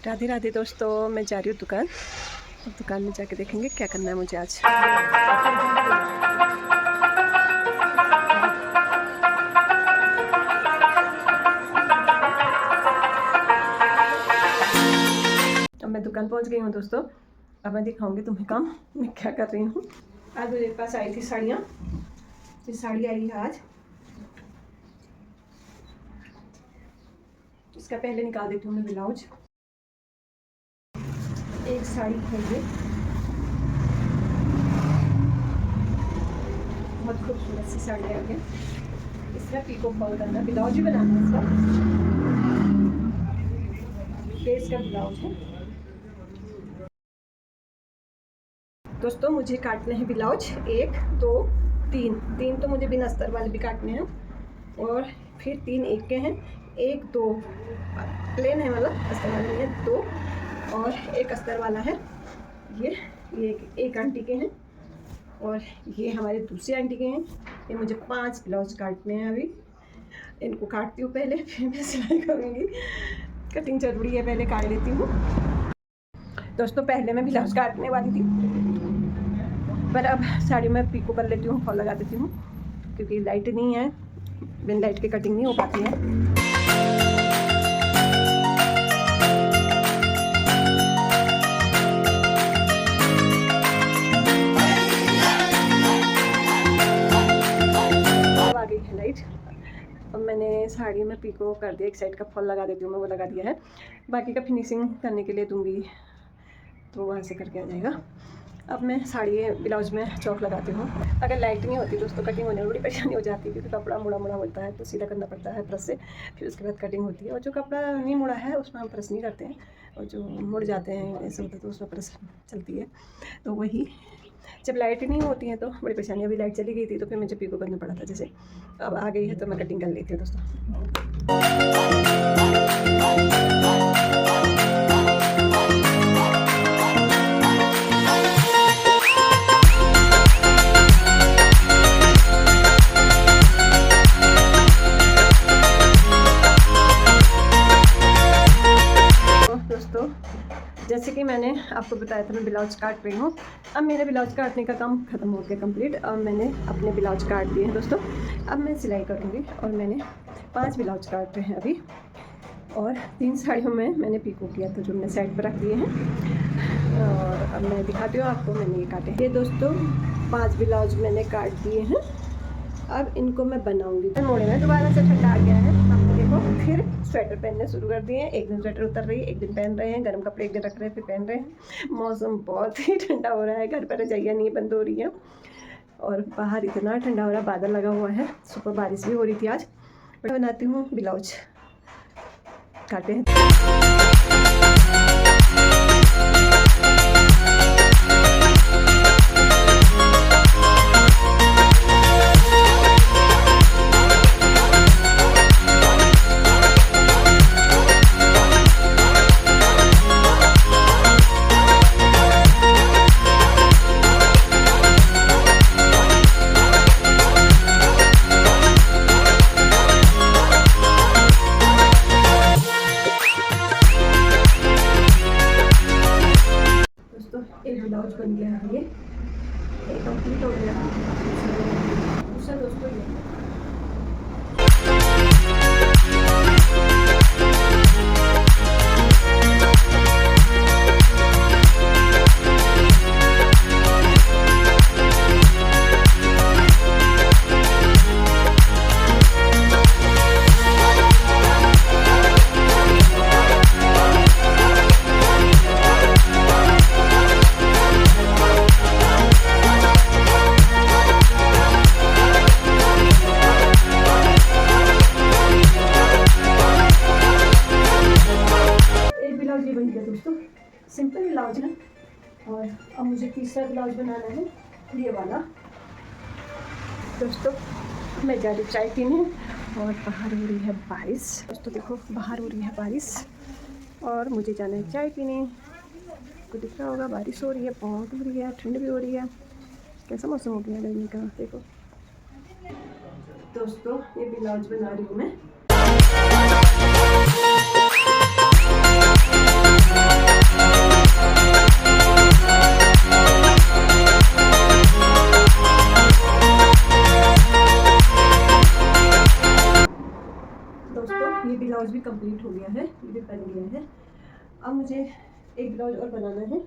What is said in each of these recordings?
राधे राधे दोस्तों, मैं जा रही हूँ दुकान। अब दुकान में जाके देखेंगे क्या करना है मुझे आज। अब मैं दुकान पहुँच गई हूँ दोस्तों। अब मैं दिखाऊंगी तुम्हें काम मैं क्या कर रही हूँ। आज मेरे पास आई थी साड़ियाँ। ये साड़ी आई है आज। इसका पहले निकाल देती हूँ मैं ब्लाउज। एक साड़ी है ये, बहुत खूबसूरत सी साड़ी है। आगे इसका पीको फॉल करना, ब्लाउज ही बनाना है इसका। ये इसका ब्लाउज है दोस्तों। मुझे काटने हैं ब्लाउज 1 2 3 तो मुझे बिना अस्तर वाले भी काटने हैं, और फिर 3 एक के हैं। 1 2 प्लेन है, मतलब अस्तर वाले नहीं है। 2 और एक अस्तर वाला है। ये एक आंटी के हैं, और ये हमारे दूसरी आंटी के हैं। ये मुझे 5 ब्लाउज काटने हैं। अभी इनको काटती हूँ पहले, फिर मैं सिलाई करूँगी। कटिंग जरूरी है, पहले काट लेती हूँ दोस्तों। पहले मैं ब्लाउज काटने वाली थी, पर अब साड़ी में पीको कर लेती हूँ, फॉल लगा देती हूँ, क्योंकि लाइट नहीं है। बिन लाइट की कटिंग नहीं हो पाती है। लाइट अब मैंने साड़ी में पीको कर दिया। एक साइड का फॉल लगा देती हूँ मैं, वो लगा दिया है। बाकी का फिनिशिंग करने के लिए दूंगी, तो वहाँ से करके आ जाएगा। अब मैं साड़ी ब्लाउज में चौक लगाती हूँ। अगर लाइट नहीं होती दोस्तों, कटिंग होने में बड़ी परेशानी हो जाती है, क्योंकि कपड़ा मुड़ा होता है, तो सीधा करना पड़ता है प्रेस से। फिर उसके बाद कटिंग होती है। और जो कपड़ा नहीं मुड़ा है उसमें हम प्रेस नहीं करते हैं, और जो मुड़ जाते हैं ऐसे होता है तो उसमें प्रेस चलती है। तो वही जब लाइट नहीं होती है तो बड़ी परेशानी। अभी लाइट चली गई थी तो फिर मुझे पीको करना पड़ा था। जैसे अब आ गई है तो मैं कटिंग कर लेती हूँ दोस्तों। जैसे कि मैंने आपको बताया था, मैं ब्लाउज काट रही हूँ। अब मेरे ब्लाउज काटने का काम ख़त्म हो गया कंप्लीट। अब मैंने अपने ब्लाउज काट दिए हैं दोस्तों। अब मैं सिलाई करूँगी, और मैंने 5 ब्लाउज काट रहे हैं अभी, और 3 साड़ियों में मैंने पीको किया था, जो मैंने साइड पर रख दिए हैं। और अब मैं दिखाती हूँ आपको मैंने ये काटे। ये दोस्तों 5 ब्लाउज मैंने काट दिए हैं। अब इनको मैं बनाऊँगी। मोड़े में दोबारा से ठंडा आ गया है। आपको देखो, फिर स्वेटर पहनने शुरू कर दिए हैं। एक दिन स्वेटर उतर रही है, एक दिन पहन रहे हैं। गर्म कपड़े एक दिन रख रहे हैं, फिर पहन रहे हैं। मौसम बहुत ही ठंडा हो रहा है। घर पर रजाइयाँ नहीं बंद हो रही है, और बाहर इतना ठंडा हो रहा है, बादल लगा हुआ है। सुबह बारिश भी हो रही थी आज। बनाती हूँ ब्लाउज, काटे हैं। एक ब्लाउज बन गया है, ये कंप्लीट हो गया। दूसरा दोस्तों ये बन गया दोस्तों। सिंपल ब्लाउज है। और अब मुझे तीसरा ब्लाउज बनाना है, ये वाला। दोस्तों मैं जा रही चाय पीने, और बाहर हो रही है बारिश। दोस्तों देखो, बाहर हो रही है बारिश, और मुझे जाना है चाय पीने। आपको दिख रहा होगा बारिश हो रही है, बहुत हो रही है, ठंड भी हो रही है। कैसा मौसम हो गया गर्मी का, देखो दोस्तों। ये ब्लाउज बना रही हूँ मैं। अब मुझे एक ब्लाउज और बनाना है।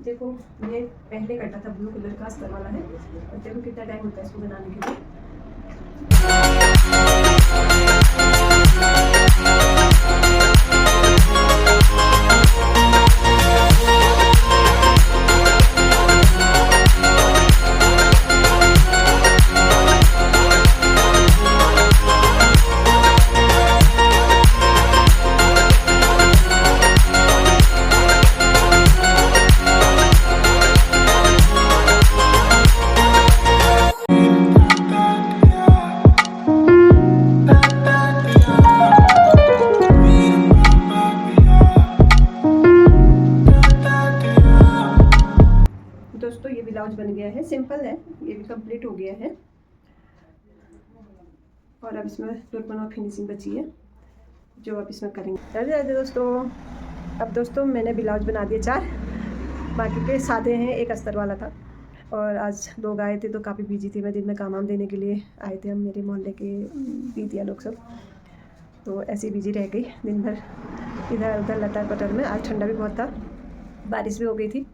देखो ये पहले कटा था, ब्लू कलर का अस्तर वाला है, और देखो कितना टाइम होता है इसको बनाने के लिए। दोस्तों ये ब्लाउज बन गया है, सिंपल है, ये भी कंप्लीट हो गया है। और अब इसमें तुरपन और फिनिशिंग बची है जो अब इसमें करेंगे। चलिए दोस्तों, अब दोस्तों मैंने ब्लाउज बना दिए 4, बाकी के सादे हैं, एक अस्तर वाला था। और आज लोग आए थे तो काफ़ी बिजी थी मैं, दिन में काम वाम देने के लिए आए थे हम, मेरे मोहल्ले के दीदियाँ लोग सब, तो ऐसे बिजी रह गई दिन भर इधर उधर लटर पटर में। आज ठंडा भी बहुत था, बारिश भी हो गई थी,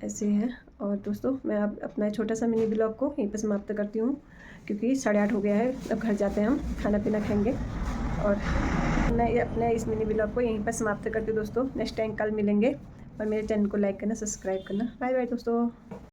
ऐसे है। और दोस्तों मैं अब अपना छोटा सा मिनी ब्लॉग को यहीं पर समाप्त करती हूँ, क्योंकि 8:30 हो गया है, अब घर जाते हैं हम, खाना पीना खाएंगे। और मैं अपने इस मिनी ब्लॉग को यहीं पर समाप्त करती हूँ दोस्तों। नेक्स्ट टाइम कल मिलेंगे, और मेरे चैनल को लाइक करना, सब्सक्राइब करना। बाय बाय दोस्तों।